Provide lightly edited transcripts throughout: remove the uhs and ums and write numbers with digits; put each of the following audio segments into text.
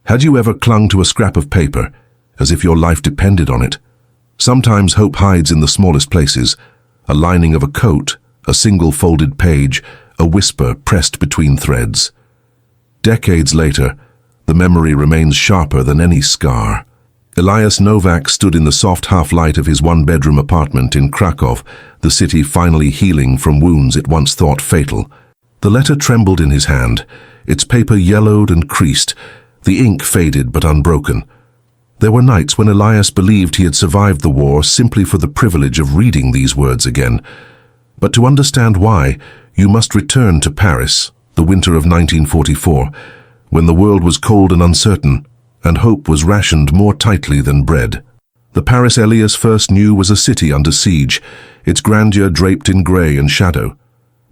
Had you ever clung to a scrap of paper, as if your life depended on it? Sometimes hope hides in the smallest places, a lining of a coat, a single folded page, a whisper pressed between threads. Decades later, the memory remains sharper than any scar. Elias Novak stood in the soft half-light of his one-bedroom apartment in Krakow, the city finally healing from wounds it once thought fatal. The letter trembled in his hand, its paper yellowed and creased, the ink faded but unbroken. There were nights when Elias believed he had survived the war simply for the privilege of reading these words again. But to understand why, you must return to Paris, the winter of 1944, when the world was cold and uncertain, and hope was rationed more tightly than bread. The Paris Elias first knew was a city under siege, its grandeur draped in grey and shadow.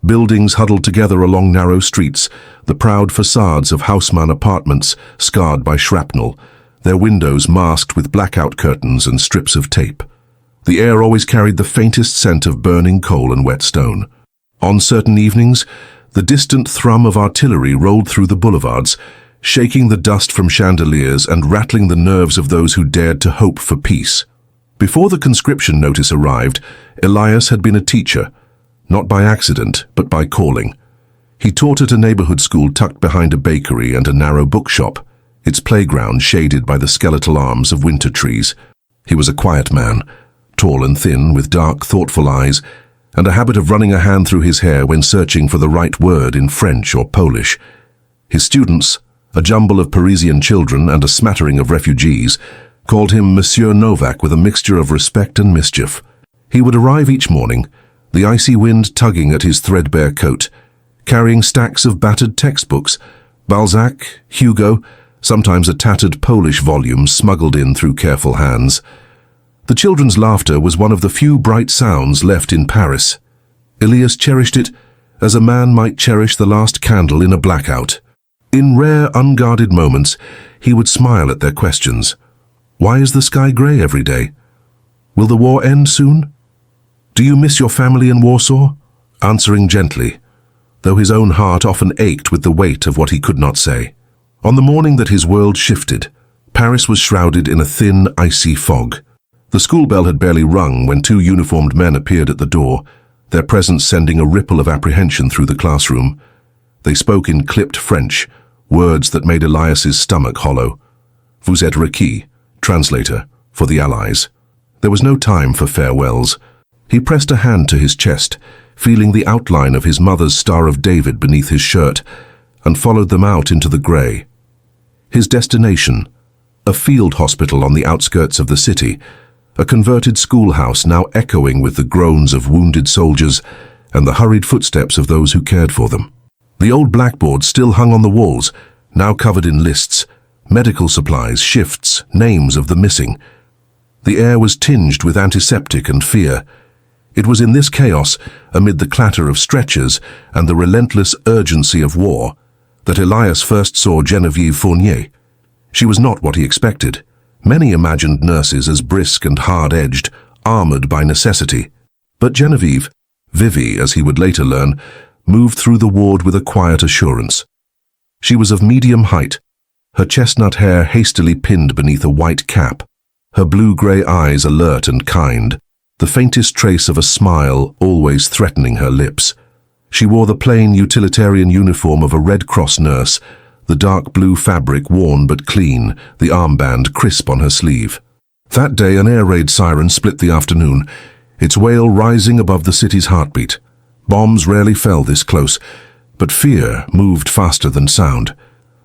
Buildings huddled together along narrow streets, the proud facades of Haussmann apartments scarred by shrapnel, their windows masked with blackout curtains and strips of tape. The air always carried the faintest scent of burning coal and wet stone. On certain evenings, the distant thrum of artillery rolled through the boulevards, shaking the dust from chandeliers and rattling the nerves of those who dared to hope for peace. Before the conscription notice arrived, Elias had been a teacher, not by accident, but by calling. He taught at a neighborhood school tucked behind a bakery and a narrow bookshop, its playground shaded by the skeletal arms of winter trees. He was a quiet man, tall and thin, with dark, thoughtful eyes, and a habit of running a hand through his hair when searching for the right word in French or Polish. His students, a jumble of Parisian children and a smattering of refugees, called him Monsieur Novak with a mixture of respect and mischief. He would arrive each morning, the icy wind tugging at his threadbare coat, carrying stacks of battered textbooks, Balzac, Hugo, sometimes a tattered Polish volume smuggled in through careful hands. The children's laughter was one of the few bright sounds left in Paris. Elias cherished it as a man might cherish the last candle in a blackout. In rare, unguarded moments, he would smile at their questions. Why is the sky grey every day? Will the war end soon? Do you miss your family in Warsaw? Answering gently, though his own heart often ached with the weight of what he could not say. On the morning that his world shifted, Paris was shrouded in a thin, icy fog. The school bell had barely rung when two uniformed men appeared at the door, their presence sending a ripple of apprehension through the classroom. They spoke in clipped French, words that made Elias's stomach hollow. Vous êtes requis, translator, for the Allies. There was no time for farewells. He pressed a hand to his chest, feeling the outline of his mother's Star of David beneath his shirt, and followed them out into the grey. His destination, a field hospital on the outskirts of the city, a converted schoolhouse now echoing with the groans of wounded soldiers and the hurried footsteps of those who cared for them. The old blackboard still hung on the walls, now covered in lists, medical supplies, shifts, names of the missing. The air was tinged with antiseptic and fear. It was in this chaos, amid the clatter of stretchers and the relentless urgency of war, that Elias first saw Genevieve Fournier. She was not what he expected. Many imagined nurses as brisk and hard-edged, armored by necessity. But Genevieve, Vivi as he would later learn, moved through the ward with a quiet assurance. She was of medium height, her chestnut hair hastily pinned beneath a white cap, her blue-grey eyes alert and kind, the faintest trace of a smile always threatening her lips. She wore the plain utilitarian uniform of a Red Cross nurse, the dark blue fabric worn but clean, the armband crisp on her sleeve. That day an air raid siren split the afternoon, its wail rising above the city's heartbeat. Bombs rarely fell this close, but fear moved faster than sound.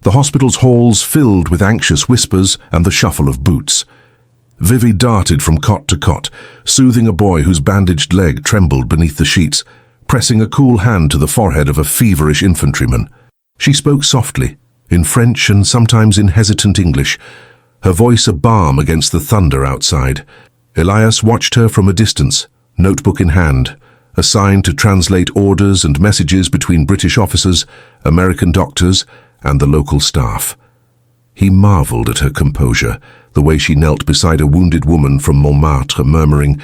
The hospital's halls filled with anxious whispers and the shuffle of boots. Vivi darted from cot to cot, soothing a boy whose bandaged leg trembled beneath the sheets, pressing a cool hand to the forehead of a feverish infantryman. She spoke softly, in French and sometimes in hesitant English, her voice a balm against the thunder outside. Elias watched her from a distance, notebook in hand, assigned to translate orders and messages between British officers, American doctors, and the local staff. He marveled at her composure, the way she knelt beside a wounded woman from Montmartre, murmuring,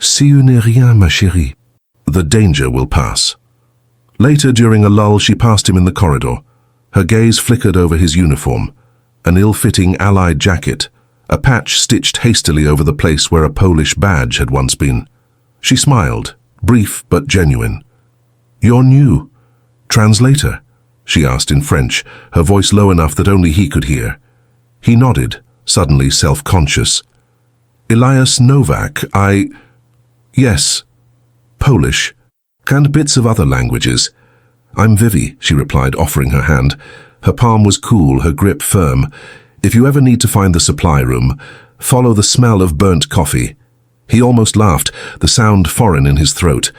"Si ce n'est rien, ma chérie. The danger will pass." Later, during a lull, she passed him in the corridor. Her gaze flickered over his uniform. an ill-fitting Allied jacket, a patch stitched hastily over the place where a Polish badge had once been. She smiled, brief but genuine. "You're new. Translator?" she asked in French, her voice low enough that only he could hear. He nodded, suddenly self-conscious. "Elias Novak, Yes. Polish. And bits of other languages." "I'm Vivi," she replied, offering her hand. Her palm was cool, her grip firm. "If you ever need to find the supply room, follow the smell of burnt coffee." He almost laughed, the sound foreign in his throat.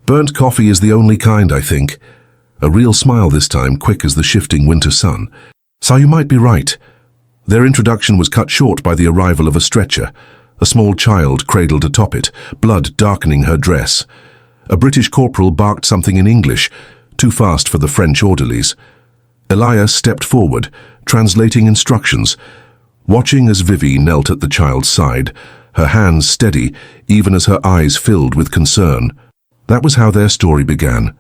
"Burnt coffee is the only kind, I think." A real smile this time, quick as the shifting winter sun. "So you might be right." Their introduction was cut short by the arrival of a stretcher. A small child cradled atop it, blood darkening her dress. A British corporal barked something in English, too fast for the French orderlies. Elias stepped forward, translating instructions, watching as Vivi knelt at the child's side, her hands steady, even as her eyes filled with concern. That was how their story began.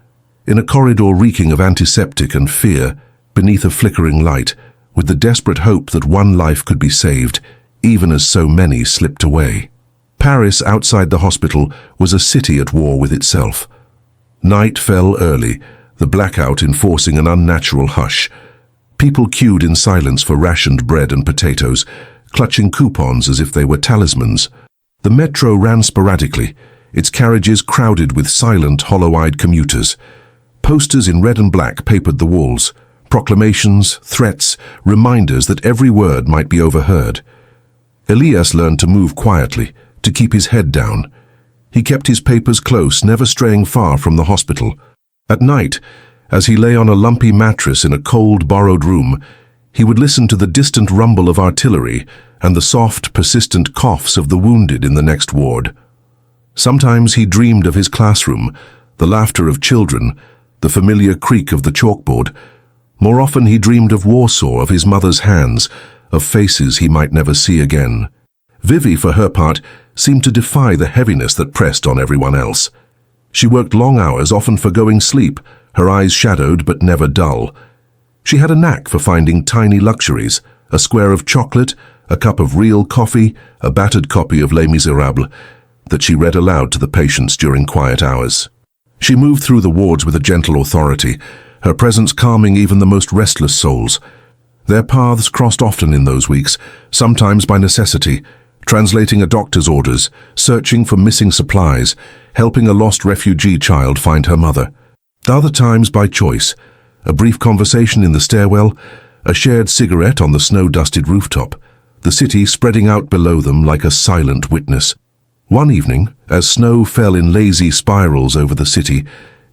In a corridor reeking of antiseptic and fear, beneath a flickering light, with the desperate hope that one life could be saved, even as so many slipped away. Paris, outside the hospital, was a city at war with itself. Night fell early, the blackout enforcing an unnatural hush. People queued in silence for rationed bread and potatoes, clutching coupons as if they were talismans. The metro ran sporadically, its carriages crowded with silent, hollow-eyed commuters. Posters in red and black papered the walls, proclamations, threats, reminders that every word might be overheard. Elias learned to move quietly, to keep his head down. He kept his papers close, never straying far from the hospital. At night, as he lay on a lumpy mattress in a cold, borrowed room, he would listen to the distant rumble of artillery and the soft, persistent coughs of the wounded in the next ward. Sometimes he dreamed of his classroom, the laughter of children, the familiar creak of the chalkboard. More often he dreamed of Warsaw, of his mother's hands, of faces he might never see again. Vivi, for her part, seemed to defy the heaviness that pressed on everyone else. She worked long hours, often forgoing sleep, her eyes shadowed but never dull. She had a knack for finding tiny luxuries, a square of chocolate, a cup of real coffee, a battered copy of Les Miserables, that she read aloud to the patients during quiet hours. She moved through the wards with a gentle authority, her presence calming even the most restless souls. Their paths crossed often in those weeks, sometimes by necessity, translating a doctor's orders, searching for missing supplies, helping a lost refugee child find her mother. Other times by choice, a brief conversation in the stairwell, a shared cigarette on the snow-dusted rooftop, the city spreading out below them like a silent witness. One evening, as snow fell in lazy spirals over the city,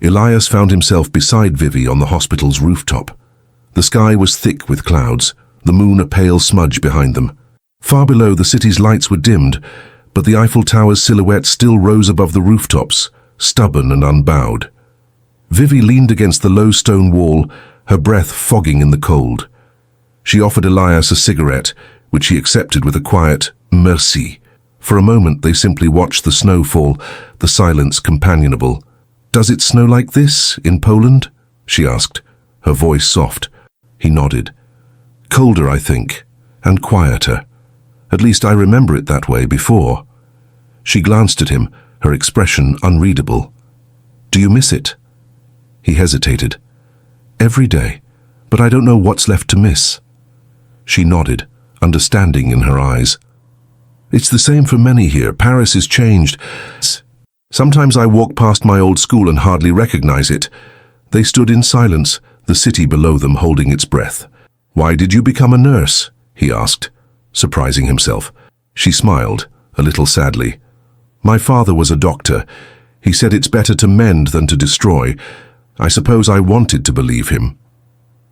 Elias found himself beside Vivi on the hospital's rooftop. The sky was thick with clouds, the moon a pale smudge behind them. Far below, the city's lights were dimmed, but the Eiffel Tower's silhouette still rose above the rooftops, stubborn and unbowed. Vivi leaned against the low stone wall, her breath fogging in the cold. She offered Elias a cigarette, which he accepted with a quiet merci. For a moment they simply watched the snow fall, the silence companionable. "Does it snow like this in Poland?" she asked, her voice soft. He nodded. "Colder, I think, and quieter. At least I remember it that way before." She glanced at him, her expression unreadable. "Do you miss it?" He hesitated. "Every day, but I don't know what's left to miss." She nodded, understanding in her eyes. "It's the same for many here. Paris is changed. Sometimes I walk past my old school and hardly recognize it." They stood in silence, the city below them holding its breath. "Why did you become a nurse?" he asked, surprising himself. She smiled, a little sadly. "My father was a doctor. He said it's better to mend than to destroy. I suppose I wanted to believe him."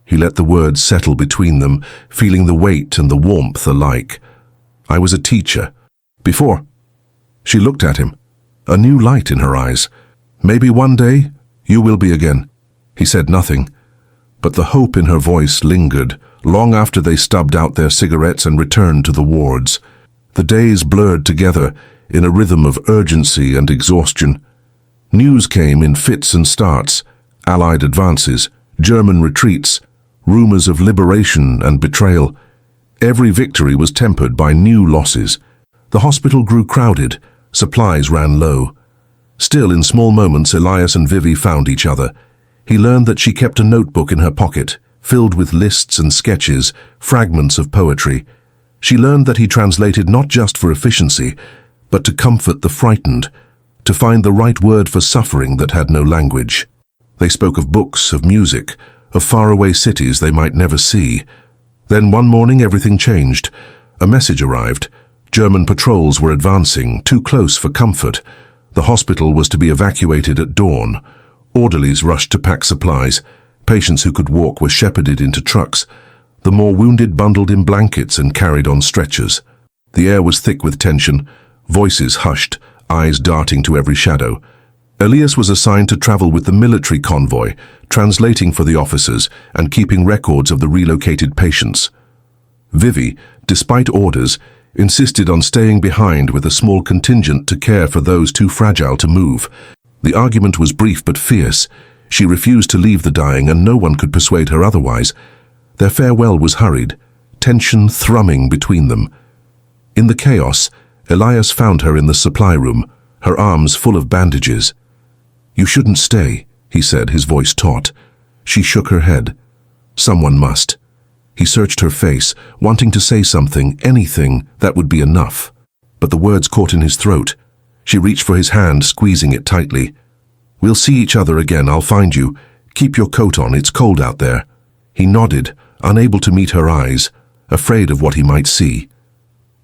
He let the words settle between them, feeling the weight and the warmth alike. "I was a teacher. Before." She looked at him, a new light in her eyes. "Maybe one day you will be again." He said nothing, but the hope in her voice lingered, long after they stubbed out their cigarettes and returned to the wards. The days blurred together in a rhythm of urgency and exhaustion. News came in fits and starts, Allied advances, German retreats, rumors of liberation and betrayal. Every victory was tempered by new losses. The hospital grew crowded, supplies ran low. Still, in small moments, Elias and Vivi found each other. He learned that she kept a notebook in her pocket, filled with lists and sketches, fragments of poetry. She learned that he translated not just for efficiency, but to comfort the frightened, to find the right word for suffering that had no language. They spoke of books, of music, of faraway cities they might never see. Then one morning everything changed. A message arrived. German patrols were advancing, too close for comfort. The hospital was to be evacuated at dawn. Orderlies rushed to pack supplies. Patients who could walk were shepherded into trucks. The more wounded bundled in blankets and carried on stretchers. The air was thick with tension, voices hushed, eyes darting to every shadow. Elias was assigned to travel with the military convoy, translating for the officers and keeping records of the relocated patients. Vivi, despite orders, insisted on staying behind with a small contingent to care for those too fragile to move. The argument was brief but fierce. She refused to leave the dying, and no one could persuade her otherwise. Their farewell was hurried, tension thrumming between them. In the chaos, Elias found her in the supply room, her arms full of bandages. "You shouldn't stay," he said, his voice taut. She shook her head. "Someone must." He searched her face, wanting to say something, anything that would be enough. But the words caught in his throat. She reached for his hand, squeezing it tightly. "We'll see each other again, I'll find you. Keep your coat on, it's cold out there." He nodded, unable to meet her eyes, afraid of what he might see.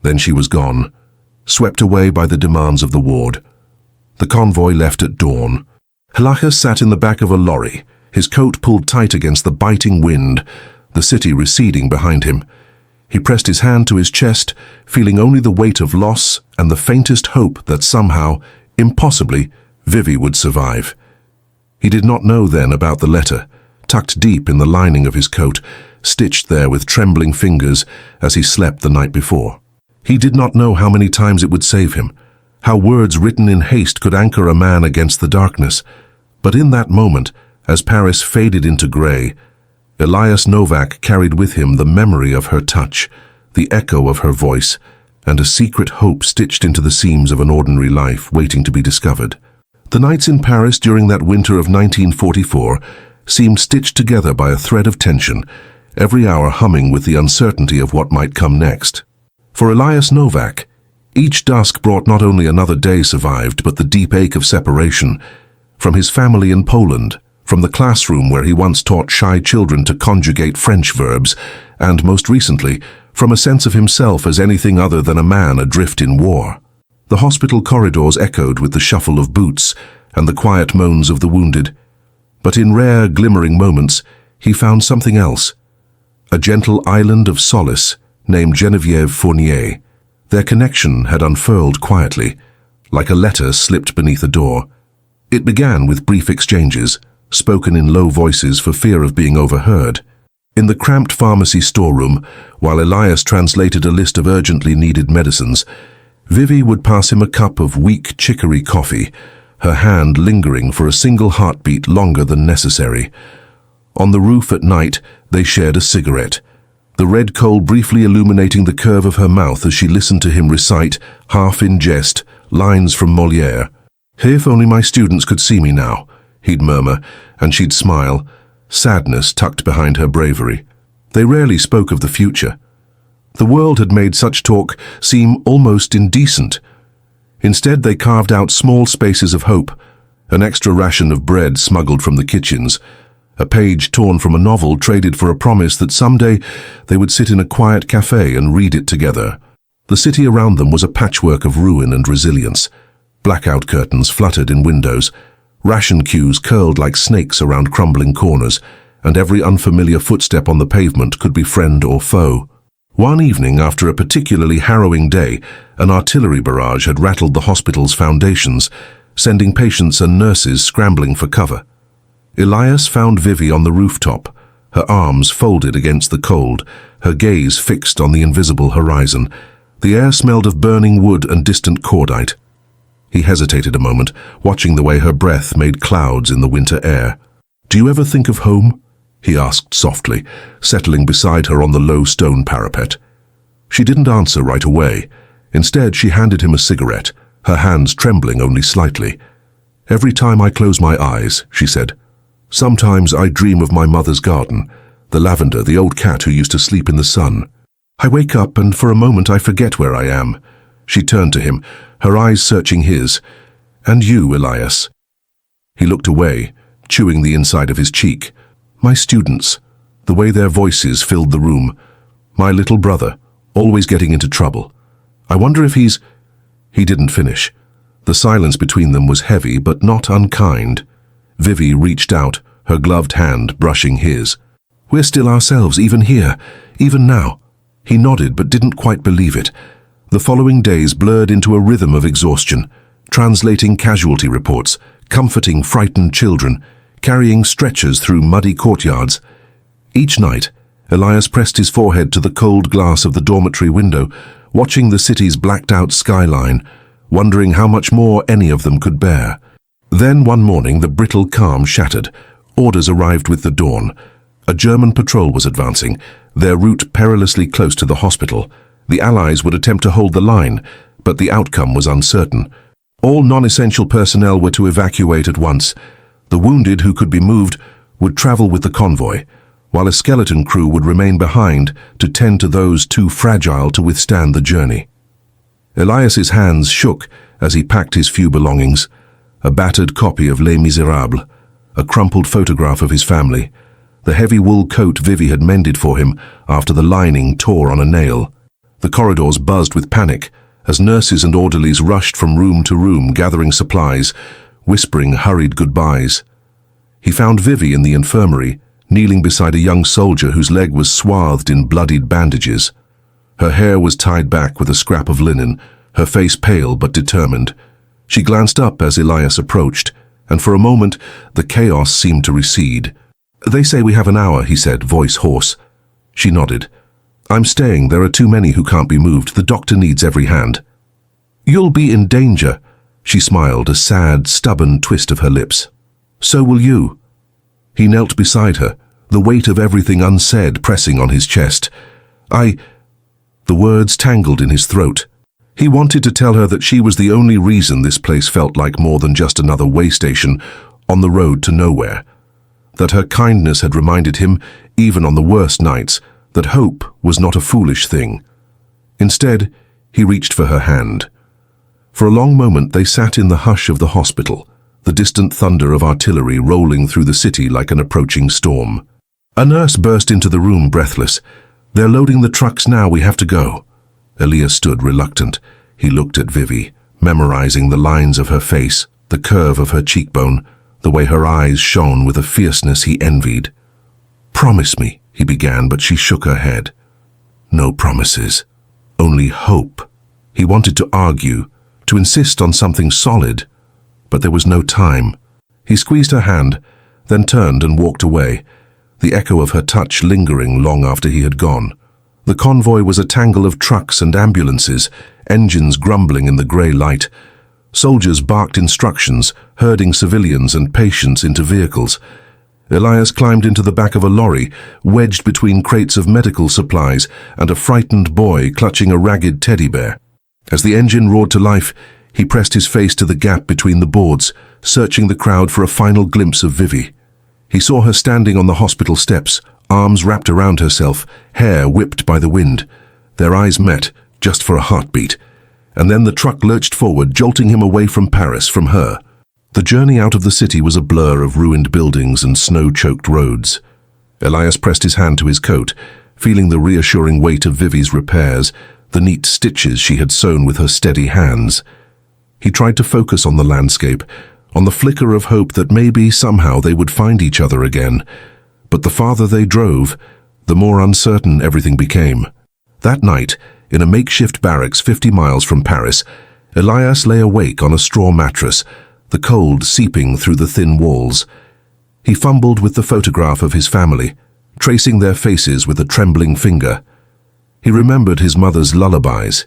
Then she was gone, swept away by the demands of the ward. The convoy left at dawn. Elias sat in the back of a lorry, his coat pulled tight against the biting wind, the city receding behind him. He pressed his hand to his chest, feeling only the weight of loss and the faintest hope that somehow, impossibly, Vivi would survive. He did not know then about the letter, tucked deep in the lining of his coat, stitched there with trembling fingers as he slept the night before. He did not know how many times it would save him, how words written in haste could anchor a man against the darkness. But in that moment, as Paris faded into grey, Elias Novak carried with him the memory of her touch, the echo of her voice, and a secret hope stitched into the seams of an ordinary life waiting to be discovered. The nights in Paris during that winter of 1944 seemed stitched together by a thread of tension, every hour humming with the uncertainty of what might come next. For Elias Novak, each dusk brought not only another day survived, but the deep ache of separation from his family in Poland, from the classroom where he once taught shy children to conjugate French verbs, and most recently, from a sense of himself as anything other than a man adrift in war. The hospital corridors echoed with the shuffle of boots and the quiet moans of the wounded. But in rare, glimmering moments, he found something else. A gentle island of solace named Genevieve Fournier. Their connection had unfurled quietly, like a letter slipped beneath a door. It began with brief exchanges, spoken in low voices for fear of being overheard. In the cramped pharmacy storeroom, while Elias translated a list of urgently needed medicines, Vivi would pass him a cup of weak chicory coffee, her hand lingering for a single heartbeat longer than necessary. On the roof at night, they shared a cigarette, the red coal briefly illuminating the curve of her mouth as she listened to him recite, half in jest, lines from Molière. "If only my students could see me now," he'd murmur, and she'd smile, sadness tucked behind her bravery. They rarely spoke of the future. The world had made such talk seem almost indecent. Instead, they carved out small spaces of hope, an extra ration of bread smuggled from the kitchens, a page torn from a novel traded for a promise that someday they would sit in a quiet cafe and read it together. The city around them was a patchwork of ruin and resilience. Blackout curtains fluttered in windows, ration queues curled like snakes around crumbling corners, and every unfamiliar footstep on the pavement could be friend or foe. One evening, after a particularly harrowing day, an artillery barrage had rattled the hospital's foundations, sending patients and nurses scrambling for cover. Elias found Vivi on the rooftop, her arms folded against the cold, her gaze fixed on the invisible horizon. The air smelled of burning wood and distant cordite. He hesitated a moment, watching the way her breath made clouds in the winter air. "Do you ever think of home?" he asked softly, settling beside her on the low stone parapet. She didn't answer right away. Instead, she handed him a cigarette, her hands trembling only slightly. "Every time I close my eyes," she said, "sometimes I dream of my mother's garden, the lavender, the old cat who used to sleep in the sun. I wake up and for a moment I forget where I am." She turned to him, her eyes searching his. "And you, Elias?" He looked away, chewing the inside of his cheek. "My students, the way their voices filled the room. My little brother, always getting into trouble. I wonder if he's—" He didn't finish. The silence between them was heavy but not unkind. Vivi reached out, her gloved hand brushing his. "We're still ourselves, even here, even now." He nodded but didn't quite believe it. The following days blurred into a rhythm of exhaustion, translating casualty reports, comforting frightened children, carrying stretchers through muddy courtyards. Each night, Elias pressed his forehead to the cold glass of the dormitory window, watching the city's blacked-out skyline, wondering how much more any of them could bear. Then one morning the brittle calm shattered. Orders arrived with the dawn. A German patrol was advancing, their route perilously close to the hospital. The Allies would attempt to hold the line, but the outcome was uncertain. All non-essential personnel were to evacuate at once. The wounded who could be moved would travel with the convoy, while a skeleton crew would remain behind to tend to those too fragile to withstand the journey. Elias's hands shook as he packed his few belongings: a battered copy of Les Miserables, a crumpled photograph of his family, the heavy wool coat Vivi had mended for him after the lining tore on a nail. The corridors buzzed with panic as nurses and orderlies rushed from room to room gathering supplies, whispering hurried goodbyes. He found Vivi in the infirmary, kneeling beside a young soldier whose leg was swathed in bloodied bandages. Her hair was tied back with a scrap of linen, her face pale but determined. She glanced up as Elias approached, and for a moment the chaos seemed to recede. "They say we have an hour," he said, voice hoarse. She nodded. "I'm staying. There are too many who can't be moved. The doctor needs every hand." "You'll be in danger," she smiled, a sad, stubborn twist of her lips. "So will you." He knelt beside her, the weight of everything unsaid pressing on his chest. The words tangled in his throat. He wanted to tell her that she was the only reason this place felt like more than just another way station on the road to nowhere. That her kindness had reminded him, even on the worst nights, that hope was not a foolish thing. Instead, he reached for her hand. For a long moment they sat in the hush of the hospital, the distant thunder of artillery rolling through the city like an approaching storm. A nurse burst into the room, breathless. "They're loading the trucks now, we have to go." Elias stood reluctant. He looked at Vivi, memorizing the lines of her face, the curve of her cheekbone, the way her eyes shone with a fierceness he envied. "Promise me," he began, but she shook her head. "No promises, only hope." He wanted to argue, to insist on something solid, but there was no time. He squeezed her hand, then turned and walked away, the echo of her touch lingering long after he had gone. The convoy was a tangle of trucks and ambulances, engines grumbling in the grey light. Soldiers barked instructions, herding civilians and patients into vehicles. Elias climbed into the back of a lorry, wedged between crates of medical supplies and a frightened boy clutching a ragged teddy bear. As the engine roared to life, he pressed his face to the gap between the boards, searching the crowd for a final glimpse of Vivi. He saw her standing on the hospital steps, arms wrapped around herself, hair whipped by the wind. Their eyes met, just for a heartbeat, and then the truck lurched forward, jolting him away from Paris, from her. The journey out of the city was a blur of ruined buildings and snow-choked roads. Elias pressed his hand to his coat, feeling the reassuring weight of Vivi's repairs, the neat stitches she had sewn with her steady hands. He tried to focus on the landscape, on the flicker of hope that maybe somehow they would find each other again. But the farther they drove, the more uncertain everything became. That night, in a makeshift barracks 50 miles from Paris, Elias lay awake on a straw mattress, the cold seeping through the thin walls. He fumbled with the photograph of his family, tracing their faces with a trembling finger. He remembered his mother's lullabies,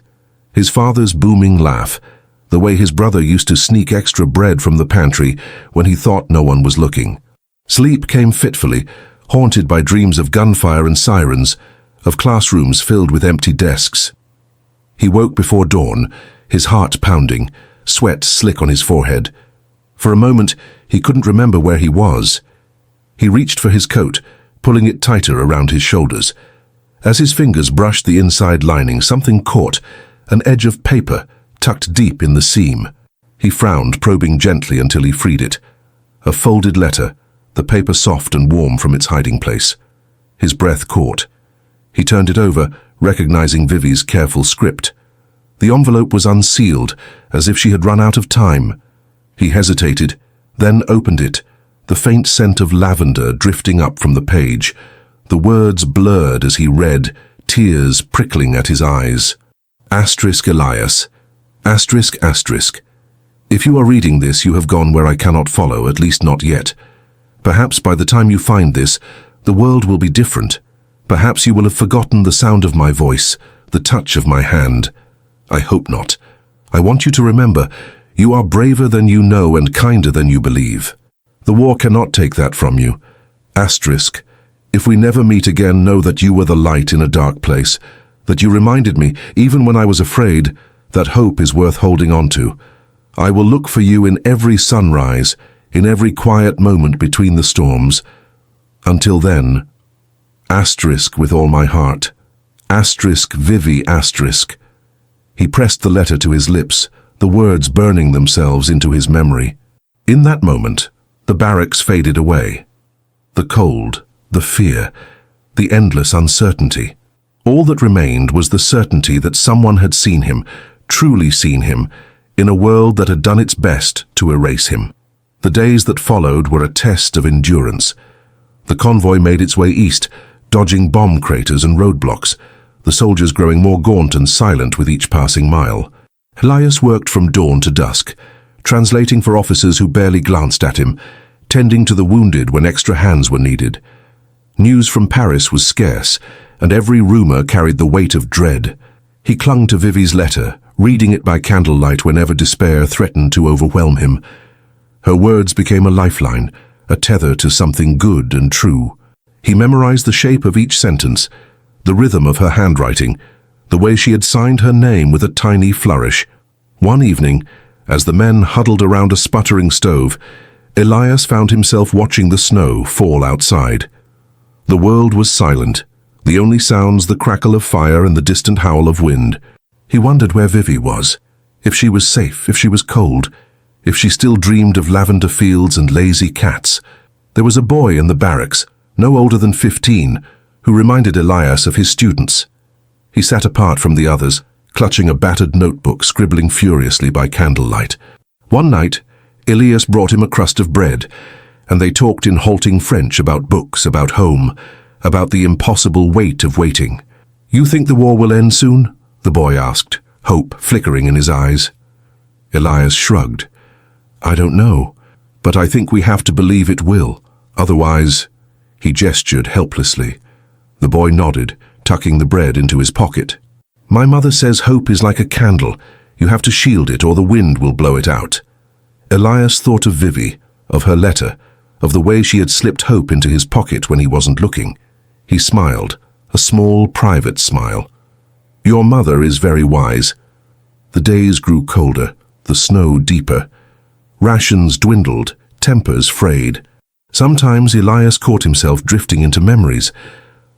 his father's booming laugh, the way his brother used to sneak extra bread from the pantry when he thought no one was looking. Sleep came fitfully, haunted by dreams of gunfire and sirens, of classrooms filled with empty desks, He woke before dawn, his heart pounding, sweat slick on his forehead. For a moment, he couldn't remember where he was. He reached for his coat, pulling it tighter around his shoulders. As his fingers brushed the inside lining, something caught, an edge of paper tucked deep in the seam. He frowned, probing gently until he freed it. A folded letter, the paper soft and warm from its hiding place. His breath caught. He turned it over, recognizing Vivi's careful script. The envelope was unsealed, as if she had run out of time. He hesitated, then opened it, the faint scent of lavender drifting up from the page. The words blurred as he read, tears prickling at his eyes. Asterisk Elias. Asterisk asterisk. If you are reading this, you have gone where I cannot follow, at least not yet. Perhaps by the time you find this, the world will be different. Perhaps you will have forgotten the sound of my voice, the touch of my hand. I hope not. I want you to remember, you are braver than you know and kinder than you believe. The war cannot take that from you. Asterisk. If we never meet again, know that you were the light in a dark place, that you reminded me, even when I was afraid, that hope is worth holding on to. I will look for you in every sunrise, in every quiet moment between the storms. Until then, asterisk with all my heart. Asterisk Vivi asterisk. He pressed the letter to his lips, the words burning themselves into his memory. In that moment, the barracks faded away. The cold, the fear, the endless uncertainty. All that remained was the certainty that someone had seen him, truly seen him, in a world that had done its best to erase him. The days that followed were a test of endurance. The convoy made its way east, dodging bomb craters and roadblocks, the soldiers growing more gaunt and silent with each passing mile. Elias worked from dawn to dusk, translating for officers who barely glanced at him, tending to the wounded when extra hands were needed. News from Paris was scarce, and every rumor carried the weight of dread. He clung to Vivi's letter, reading it by candlelight whenever despair threatened to overwhelm him. Her words became a lifeline, a tether to something good and true. He memorized the shape of each sentence, the rhythm of her handwriting, the way she had signed her name with a tiny flourish. One evening, as the men huddled around a sputtering stove, Elias found himself watching the snow fall outside. The world was silent, the only sounds the crackle of fire and the distant howl of wind. He wondered where Vivi was, if she was safe, if she was cold, if she still dreamed of lavender fields and lazy cats. There was a boy in the barracks, no older than 15, who reminded Elias of his students. He sat apart from the others, clutching a battered notebook, scribbling furiously by candlelight. One night, Elias brought him a crust of bread, and they talked in halting French about books, about home, about the impossible weight of waiting. "You think the war will end soon?" the boy asked, hope flickering in his eyes. Elias shrugged. "I don't know, but I think we have to believe it will. Otherwise—" He gestured helplessly. The boy nodded, tucking the bread into his pocket. "My mother says hope is like a candle. You have to shield it or the wind will blow it out." Elias thought of Vivi, of her letter, of the way she had slipped hope into his pocket when he wasn't looking. He smiled, a small, private smile. "Your mother is very wise." The days grew colder, the snow deeper. Rations dwindled, tempers frayed. Sometimes Elias caught himself drifting into memories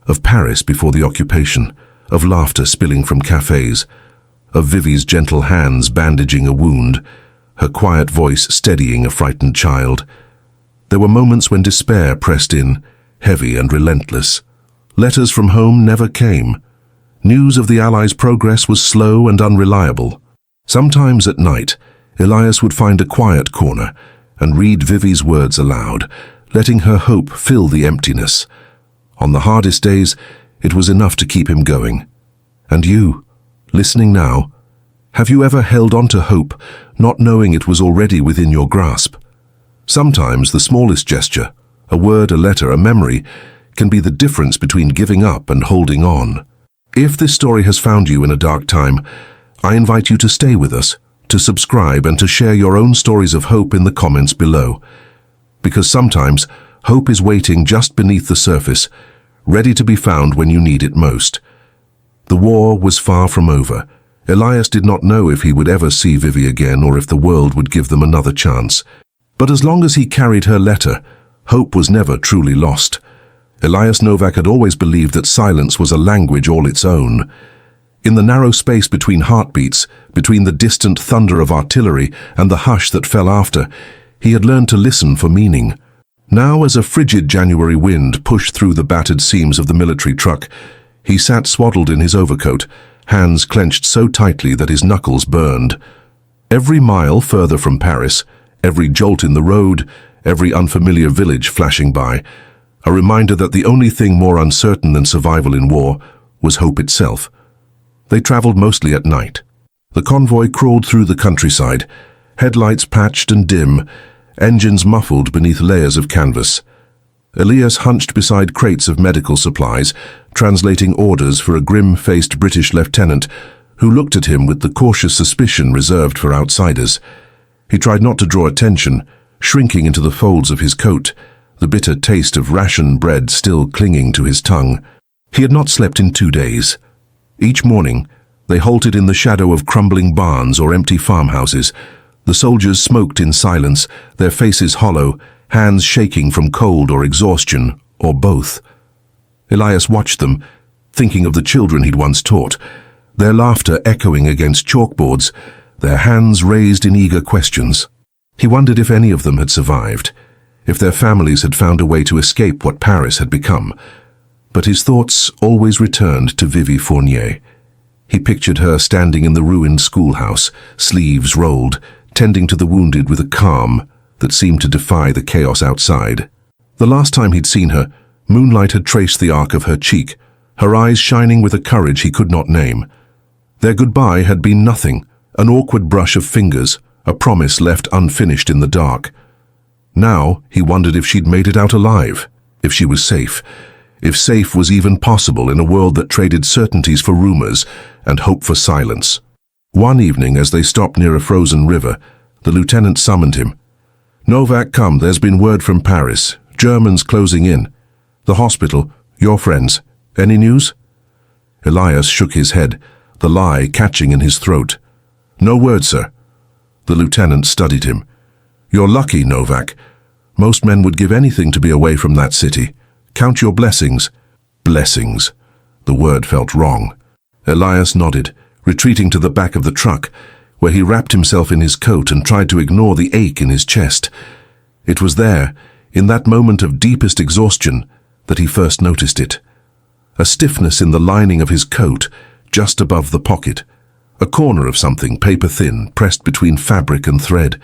of Paris before the occupation, of laughter spilling from cafes, of Vivi's gentle hands bandaging a wound, her quiet voice steadying a frightened child. There were moments when despair pressed in, heavy and relentless. Letters from home never came. News of the Allies' progress was slow and unreliable. Sometimes at night, Elias would find a quiet corner and read Vivi's words aloud, letting her hope fill the emptiness. On the hardest days, it was enough to keep him going. And you, listening now, have you ever held on to hope, not knowing it was already within your grasp? Sometimes the smallest gesture, a word, a letter, a memory, can be the difference between giving up and holding on. If this story has found you in a dark time, I invite you to stay with us, to subscribe and to share your own stories of hope in the comments below. Because sometimes hope is waiting just beneath the surface, ready to be found when you need it most. The war was far from over, Elias did not know if he would ever see Vivi again or if the world would give them another chance. But as long as he carried her letter, hope was never truly lost. Elias Novak had always believed that silence was a language all its own. In the narrow space between heartbeats, between the distant thunder of artillery and the hush that fell after, he had learned to listen for meaning. Now, as a frigid January wind pushed through the battered seams of the military truck, he sat swaddled in his overcoat, hands clenched so tightly that his knuckles burned. Every mile further from Paris, every jolt in the road, every unfamiliar village flashing by, a reminder that the only thing more uncertain than survival in war was hope itself. They traveled mostly at night. The convoy crawled through the countryside, headlights patched and dim, engines muffled beneath layers of canvas. Elias hunched beside crates of medical supplies, translating orders for a grim-faced British lieutenant who looked at him with the cautious suspicion reserved for outsiders. He tried not to draw attention, shrinking into the folds of his coat, the bitter taste of ration bread still clinging to his tongue. He had not slept in 2 days. Each morning, they halted in the shadow of crumbling barns or empty farmhouses. The soldiers smoked in silence, their faces hollow, hands shaking from cold or exhaustion, or both. Elias watched them, thinking of the children he'd once taught, their laughter echoing against chalkboards, their hands raised in eager questions. He wondered if any of them had survived, if their families had found a way to escape what Paris had become. But his thoughts always returned to Vivi Fournier. He pictured her standing in the ruined schoolhouse, sleeves rolled, tending to the wounded with a calm that seemed to defy the chaos outside. The last time he'd seen her, moonlight had traced the arc of her cheek, her eyes shining with a courage he could not name. Their goodbye had been nothing, an awkward brush of fingers, a promise left unfinished in the dark. Now he wondered if she'd made it out alive, if she was safe, if safe was even possible in a world that traded certainties for rumors and hope for silence. One evening, as they stopped near a frozen river, the lieutenant summoned him. "Novak, come, there's been word from Paris. Germans closing in. The hospital, your friends. Any news?" Elias shook his head, the lie catching in his throat. "No word, sir." The lieutenant studied him. "You're lucky, Novak. Most men would give anything to be away from that city. Count your blessings." Blessings. The word felt wrong. Elias nodded, retreating to the back of the truck, where he wrapped himself in his coat and tried to ignore the ache in his chest. It was there, in that moment of deepest exhaustion, that he first noticed it. A stiffness in the lining of his coat, just above the pocket. A corner of something, paper-thin, pressed between fabric and thread.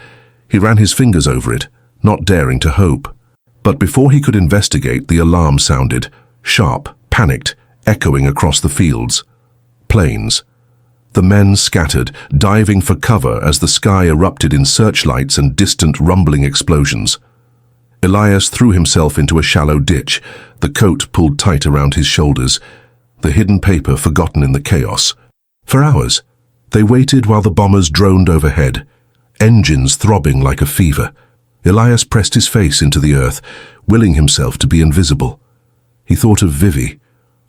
He ran his fingers over it, not daring to hope. But before he could investigate, the alarm sounded, sharp, panicked, echoing across the fields. Planes. The men scattered, diving for cover as the sky erupted in searchlights and distant rumbling explosions. Elias threw himself into a shallow ditch, the coat pulled tight around his shoulders, the hidden paper forgotten in the chaos. For hours, they waited while the bombers droned overhead, engines throbbing like a fever. Elias pressed his face into the earth, willing himself to be invisible. He thought of Vivi,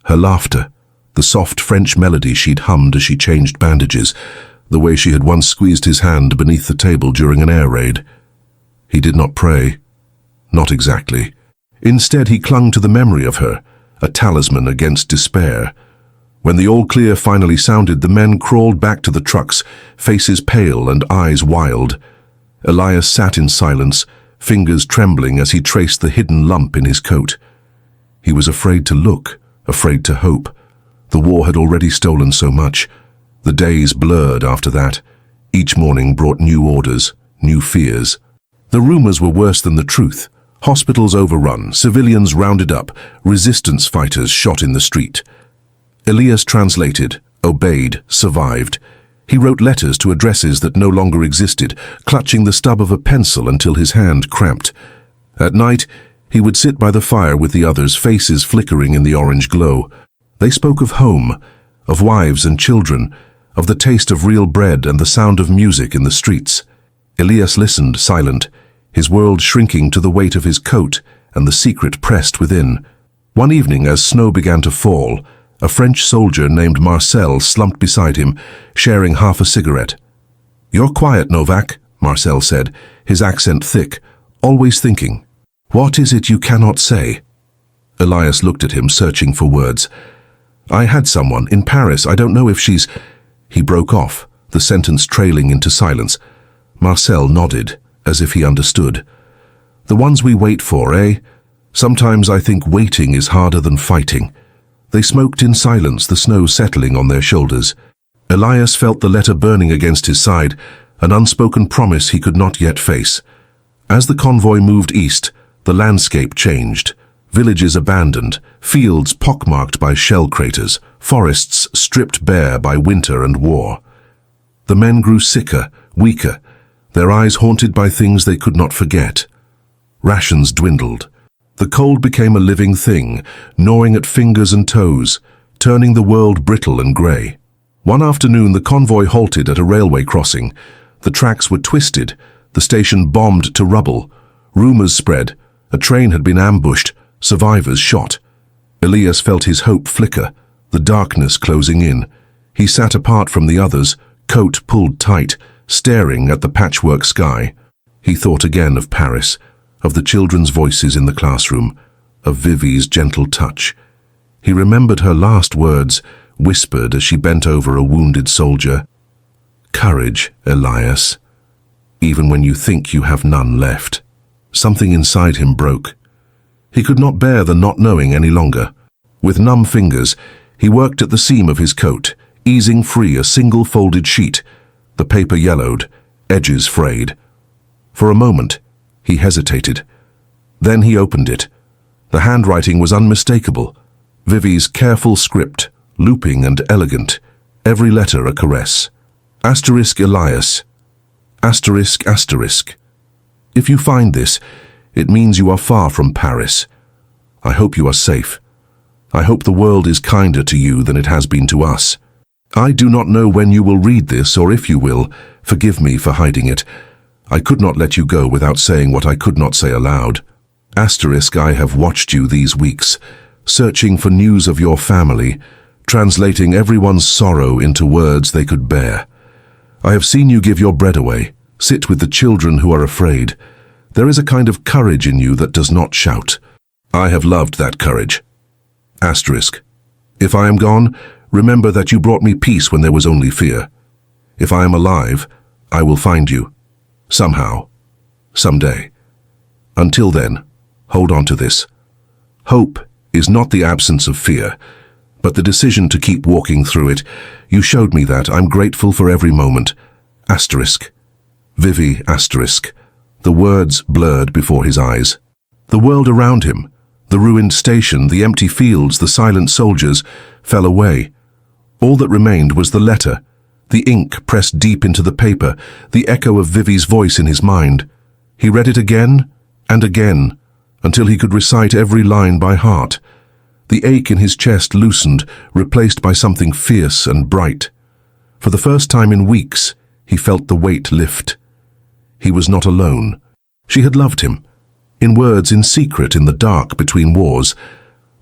her laughter, the soft French melody she'd hummed as she changed bandages, the way she had once squeezed his hand beneath the table during an air raid. He did not pray. Not exactly. Instead, he clung to the memory of her, a talisman against despair. When the all-clear finally sounded, the men crawled back to the trucks, faces pale and eyes wild. Elias sat in silence, fingers trembling as he traced the hidden lump in his coat. He was afraid to look, afraid to hope. The war had already stolen so much. The days blurred after that. Each morning brought new orders, new fears. The rumors were worse than the truth. Hospitals overrun, civilians rounded up, resistance fighters shot in the street. Elias translated, obeyed, survived. He wrote letters to addresses that no longer existed, clutching the stub of a pencil until his hand cramped. At night, he would sit by the fire with the others, faces flickering in the orange glow. They spoke of home, of wives and children, of the taste of real bread and the sound of music in the streets. Elias listened, silent, his world shrinking to the weight of his coat and the secret pressed within. One evening, as snow began to fall, A French soldier named Marcel slumped beside him, sharing half a cigarette. "You're quiet, Novak," Marcel said, his accent thick, always thinking. "What is it you cannot say?" Elias looked at him, searching for words. "I had someone in Paris. I don't know if she's—" He broke off, the sentence trailing into silence. Marcel nodded, as if he understood. "The ones we wait for, eh? Sometimes I think waiting is harder than fighting." They smoked in silence, the snow settling on their shoulders. Elias felt the letter burning against his side, an unspoken promise he could not yet face. As the convoy moved east, the landscape changed. Villages abandoned, fields pockmarked by shell craters, forests stripped bare by winter and war. The men grew sicker, weaker, their eyes haunted by things they could not forget. Rations dwindled. The cold became a living thing, gnawing at fingers and toes, turning the world brittle and grey. One afternoon, the convoy halted at a railway crossing. The tracks were twisted, the station bombed to rubble. Rumours spread. A train had been ambushed, survivors shot. Elias felt his hope flicker, the darkness closing in. He sat apart from the others, coat pulled tight, staring at the patchwork sky. He thought again of Paris, of the children's voices in the classroom, of Vivi's gentle touch. He remembered her last words, whispered as she bent over a wounded soldier. "Courage, Elias, even when you think you have none left." Something inside him broke. He could not bear the not knowing any longer. With numb fingers, he worked at the seam of his coat, easing free a single folded sheet. The paper yellowed, edges frayed. For a moment, he hesitated. Then he opened it. The handwriting was unmistakable. Vivi's careful script, looping and elegant, every letter a caress. Asterisk Elias. Asterisk asterisk. "If you find this, it means you are far from Paris. I hope you are safe. I hope the world is kinder to you than it has been to us. I do not know when you will read this, or if you will. Forgive me for hiding it. I could not let you go without saying what I could not say aloud. Asterisk, I have watched you these weeks, searching for news of your family, translating everyone's sorrow into words they could bear. I have seen you give your bread away, sit with the children who are afraid. There is a kind of courage in you that does not shout. I have loved that courage. Asterisk. If I am gone, remember that you brought me peace when there was only fear. If I am alive, I will find you. Somehow. Someday. Until then, hold on to this. Hope is not the absence of fear, but the decision to keep walking through it. You showed me that. I'm grateful for every moment. Asterisk. Vivi, asterisk. The words blurred before his eyes. The world around him, the ruined station, the empty fields, the silent soldiers, fell away. All that remained was the letter, the ink pressed deep into the paper, the echo of Vivi's voice in his mind. He read it again and again, until he could recite every line by heart. The ache in his chest loosened, replaced by something fierce and bright. For the first time in weeks, he felt the weight lift. He was not alone. She had loved him. In words, in secret, in the dark between wars.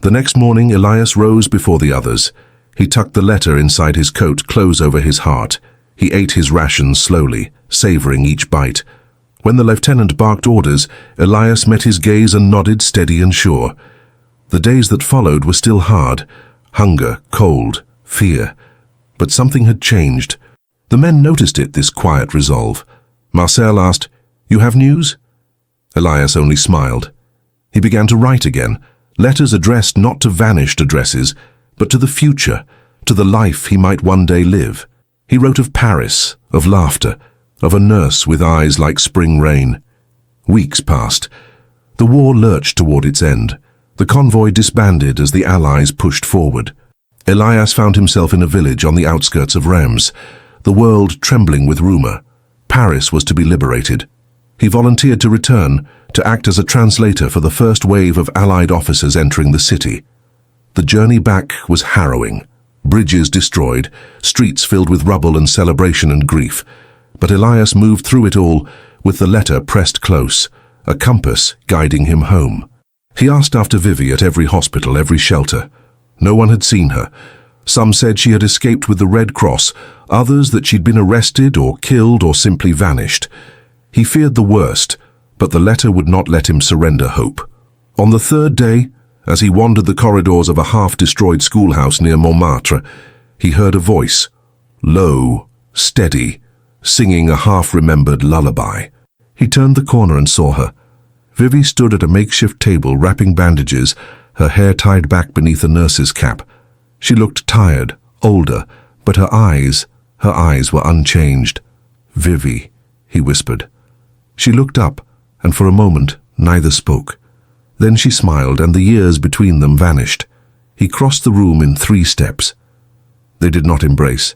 The next morning, Elias rose before the others. He tucked the letter inside his coat, close over his heart. He ate his rations slowly, savoring each bite. When the lieutenant barked orders, Elias met his gaze and nodded, steady and sure. The days that followed were still hard. Hunger, cold, fear. But something had changed. The men noticed it, this quiet resolve. Marcel asked, "You have news?" Elias only smiled. He began to write again, letters addressed not to vanished addresses, but to the future, to the life he might one day live. He wrote of Paris, of laughter, of a nurse with eyes like spring rain. Weeks passed. The war lurched toward its end. The convoy disbanded as the Allies pushed forward. Elias found himself in a village on the outskirts of Reims, the world trembling with rumor. Paris was to be liberated. He volunteered to return, to act as a translator for the first wave of Allied officers entering the city. The journey back was harrowing. Bridges destroyed, streets filled with rubble and celebration and grief. But Elias moved through it all, with the letter pressed close, a compass guiding him home. He asked after Vivi at every hospital, every shelter. No one had seen her. Some said she had escaped with the Red Cross, others that she'd been arrested or killed or simply vanished. He feared the worst, but the letter would not let him surrender hope. On the third day, as he wandered the corridors of a half-destroyed schoolhouse near Montmartre, he heard a voice, low, steady, singing a half-remembered lullaby. He turned the corner and saw her. Vivi stood at a makeshift table wrapping bandages, her hair tied back beneath a nurse's cap. She looked tired, older, but her eyes were unchanged. "Vivi," he whispered. She looked up, and for a moment neither spoke. Then she smiled, and the years between them vanished. He crossed the room in 3 steps. They did not embrace,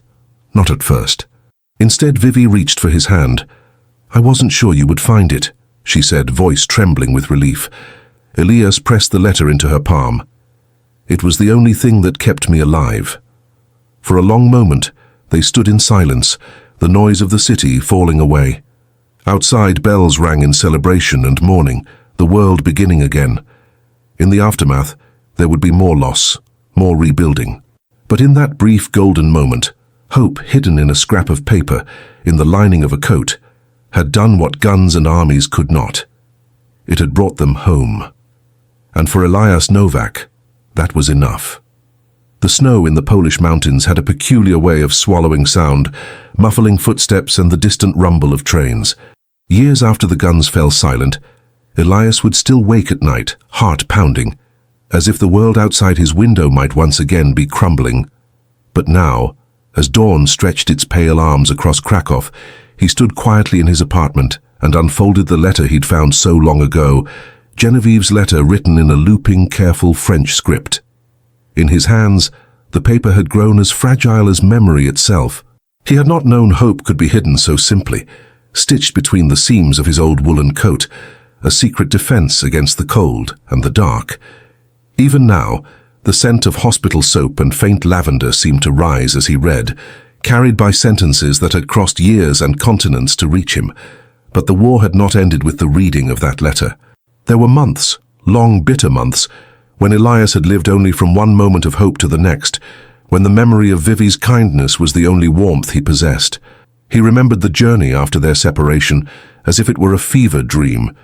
not at first. Instead, Vivi reached for his hand. "I wasn't sure you would find it," she said, voice trembling with relief. Elias pressed the letter into her palm. "It was the only thing that kept me alive." For a long moment, they stood in silence, the noise of the city falling away. Outside, bells rang in celebration and mourning, the world beginning again. In the aftermath, there would be more loss, more rebuilding. But in that brief golden moment, hope hidden in a scrap of paper, in the lining of a coat, had done what guns and armies could not. It had brought them home. And for Elias Novak, that was enough. The snow in the Polish mountains had a peculiar way of swallowing sound, muffling footsteps and the distant rumble of trains. Years after the guns fell silent, Elias would still wake at night, heart pounding, as if the world outside his window might once again be crumbling. But now, as dawn stretched its pale arms across Krakow, he stood quietly in his apartment and unfolded the letter he'd found so long ago, Genevieve's letter written in a looping, careful French script. In his hands, the paper had grown as fragile as memory itself. He had not known hope could be hidden so simply, stitched between the seams of his old woolen coat, a secret defense against the cold and the dark. Even now, the scent of hospital soap and faint lavender seemed to rise as he read, carried by sentences that had crossed years and continents to reach him. But the war had not ended with the reading of that letter. There were months, long bitter months, when Elias had lived only from one moment of hope to the next, when the memory of Vivi's kindness was the only warmth he possessed. He remembered the journey after their separation as if it were a fever dream,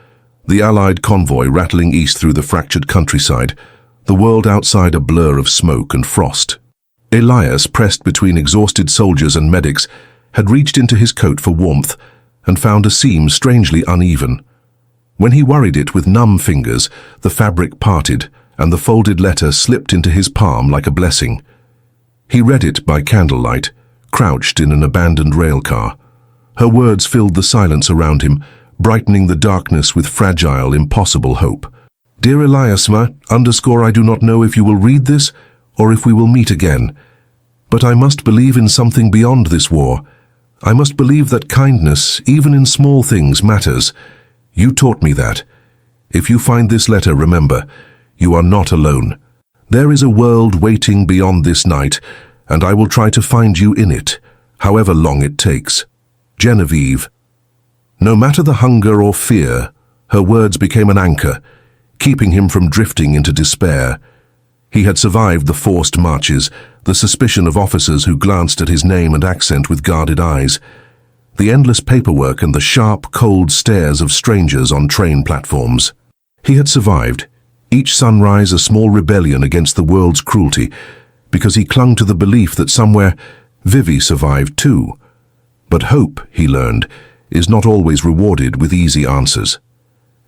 the Allied convoy rattling east through the fractured countryside, the world outside a blur of smoke and frost. Elias, pressed between exhausted soldiers and medics, had reached into his coat for warmth and found a seam strangely uneven. When he worried it with numb fingers, the fabric parted, and the folded letter slipped into his palm like a blessing. He read it by candlelight, crouched in an abandoned railcar. Her words filled the silence around him, brightening the darkness with fragile, impossible hope. "Dear Elias, I do not know if you will read this or if we will meet again. But I must believe in something beyond this war. I must believe that kindness, even in small things, matters. You taught me that. If you find this letter, remember, you are not alone. There is a world waiting beyond this night, and I will try to find you in it, however long it takes. Genevieve." No matter the hunger or fear, her words became an anchor, keeping him from drifting into despair. He had survived the forced marches, the suspicion of officers who glanced at his name and accent with guarded eyes, the endless paperwork and the sharp, cold stares of strangers on train platforms. He had survived, each sunrise a small rebellion against the world's cruelty, because he clung to the belief that somewhere Vivi survived too. But hope, he learned, is not always rewarded with easy answers.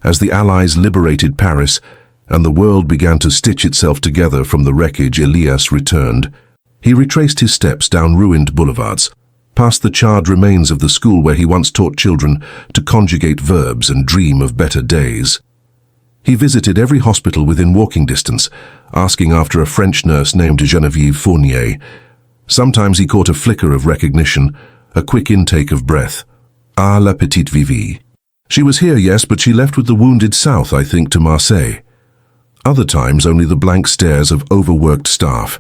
As the Allies liberated Paris, and the world began to stitch itself together from the wreckage, Elias returned. He retraced his steps down ruined boulevards, past the charred remains of the school where he once taught children to conjugate verbs and dream of better days. He visited every hospital within walking distance, asking after a French nurse named Genevieve Fournier. Sometimes he caught a flicker of recognition, a quick intake of breath. "Ah, la petite Vivi. She was here, yes, but she left with the wounded south, I think, to Marseille." Other times, only the blank stares of overworked staff.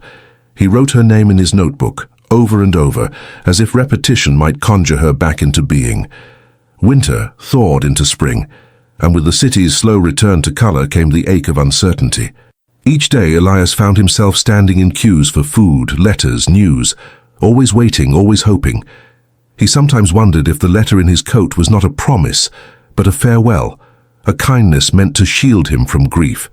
He wrote her name in his notebook, over and over, as if repetition might conjure her back into being. Winter thawed into spring, and with the city's slow return to color came the ache of uncertainty. Each day Elias found himself standing in queues for food, letters, news, always waiting, always hoping. He sometimes wondered if the letter in his coat was not a promise, but a farewell, a kindness meant to shield him from grief.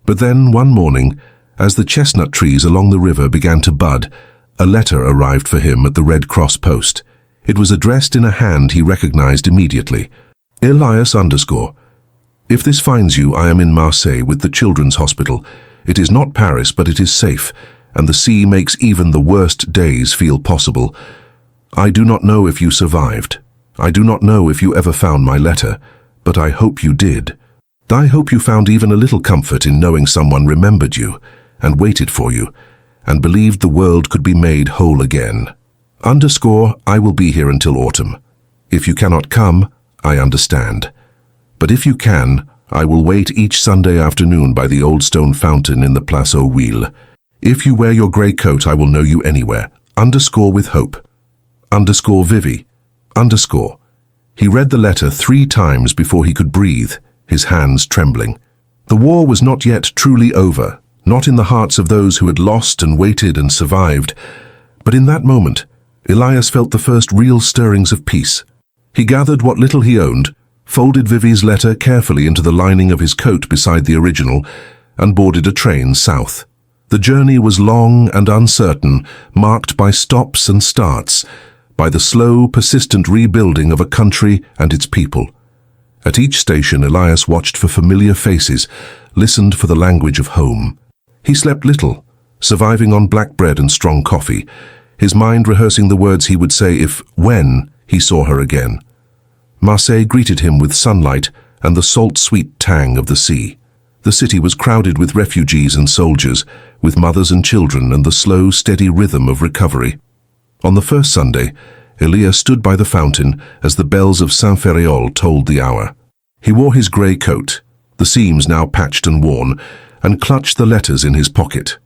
But then, one morning, as the chestnut trees along the river began to bud, a letter arrived for him at the Red Cross post. It was addressed in a hand he recognized immediately. Elias _. If this finds you, I am in Marseille with the Children's Hospital. It is not Paris, but it is safe, and the sea makes even the worst days feel possible. I do not know if you survived. I do not know if you ever found my letter, but I hope you did. I hope you found even a little comfort in knowing someone remembered you, and waited for you, and believed the world could be made whole again. I will be here until autumn. If you cannot come, I understand. But if you can, I will wait each Sunday afternoon by the old stone fountain in the Place aux Wheels. If you wear your grey coat, I will know you anywhere. With hope. Vivi. He read the letter 3 times before he could breathe, his hands trembling. The war was not yet truly over, not in the hearts of those who had lost and waited and survived. But in that moment, Elias felt the first real stirrings of peace. He gathered what little he owned, folded Vivi's letter carefully into the lining of his coat beside the original, and boarded a train south. The journey was long and uncertain, marked by stops and starts, by the slow, persistent rebuilding of a country and its people. At each station, Elias watched for familiar faces, listened for the language of home. He slept little, surviving on black bread and strong coffee, his mind rehearsing the words he would say when he saw her again. Marseille greeted him with sunlight and the salt-sweet tang of the sea. The city was crowded with refugees and soldiers, with mothers and children, and the slow, steady rhythm of recovery. On the first Sunday, Elias stood by the fountain as the bells of Saint-Ferréol tolled the hour. He wore his grey coat, the seams now patched and worn, and clutched the letters in his pocket.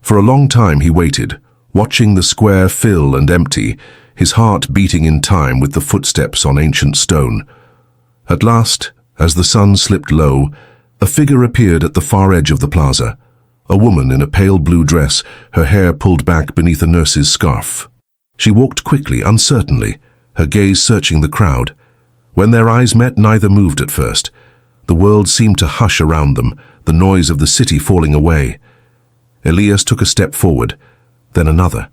For a long time he waited, watching the square fill and empty, his heart beating in time with the footsteps on ancient stone. At last, as the sun slipped low, a figure appeared at the far edge of the plaza, a woman in a pale blue dress, her hair pulled back beneath a nurse's scarf. She walked quickly, uncertainly, her gaze searching the crowd. When their eyes met, neither moved at first. The world seemed to hush around them, the noise of the city falling away. Elias took a step forward, then another.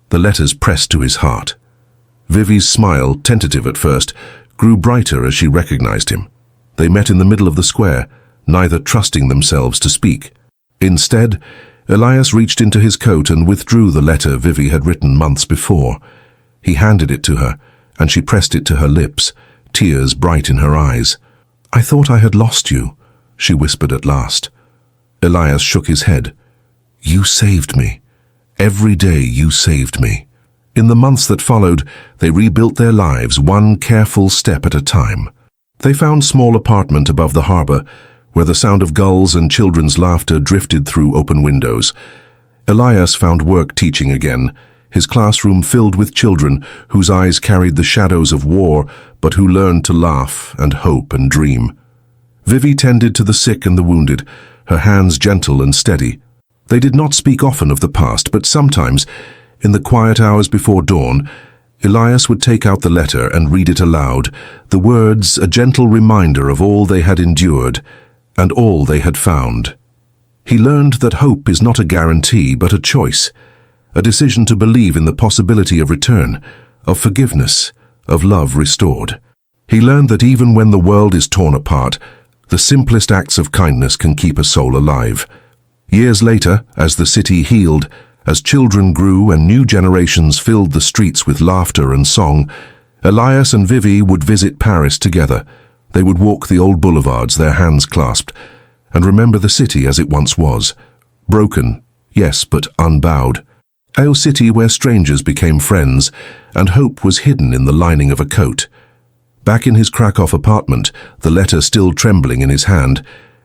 The letters pressed to his heart. Vivi's smile, tentative at first, grew brighter as she recognized him. They met in the middle of the square, neither trusting themselves to speak. Instead, Elias reached into his coat and withdrew the letter Vivi had written months before. He handed it to her, and she pressed it to her lips, tears bright in her eyes. "I thought I had lost you," she whispered at last. Elias shook his head. "You saved me. Every day you saved me." In the months that followed, they rebuilt their lives, one careful step at a time. They found a small apartment above the harbor, where the sound of gulls and children's laughter drifted through open windows. Elias found work teaching again, his classroom filled with children whose eyes carried the shadows of war, but who learned to laugh and hope and dream. Vivi tended to the sick and the wounded, her hands gentle and steady. They did not speak often of the past, but sometimes, in the quiet hours before dawn, Elias would take out the letter and read it aloud, the words a gentle reminder of all they had endured and all they had found. He learned that hope is not a guarantee, but a choice, a decision to believe in the possibility of return, of forgiveness, of love restored. He learned that even when the world is torn apart, the simplest acts of kindness can keep a soul alive. Years later, as the city healed, as children grew and new generations filled the streets with laughter and song, Elias and Vivi would visit Paris together. They would walk the old boulevards, their hands clasped, and remember the city as it once was. Broken, yes, but unbowed. A city where strangers became friends, and hope was hidden in the lining of a coat. Back in his Krakow apartment, the letter still trembling in his hand,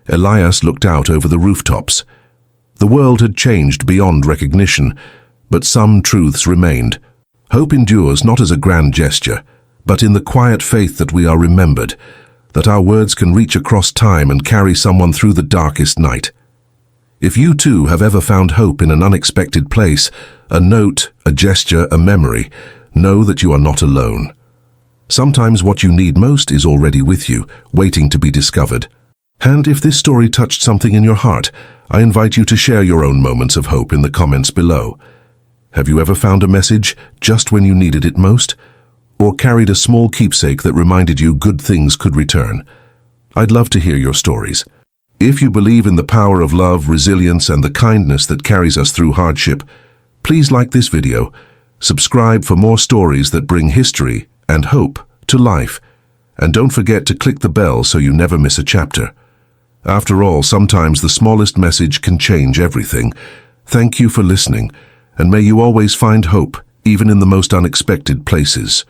Elias looked out over the rooftops. The world had changed beyond recognition, but some truths remained. Hope endures not as a grand gesture, but in the quiet faith that we are remembered, that our words can reach across time and carry someone through the darkest night. If you too have ever found hope in an unexpected place, a note, a gesture, a memory, know that you are not alone. Sometimes what you need most is already with you, waiting to be discovered. And if this story touched something in your heart, I invite you to share your own moments of hope in the comments below. Have you ever found a message just when you needed it most? Or carried a small keepsake that reminded you good things could return? I'd love to hear your stories. If you believe in the power of love, resilience, and the kindness that carries us through hardship, please like this video, subscribe for more stories that bring history and hope to life, and don't forget to click the bell so you never miss a chapter. After all, sometimes the smallest message can change everything. Thank you for listening, and may you always find hope, even in the most unexpected places.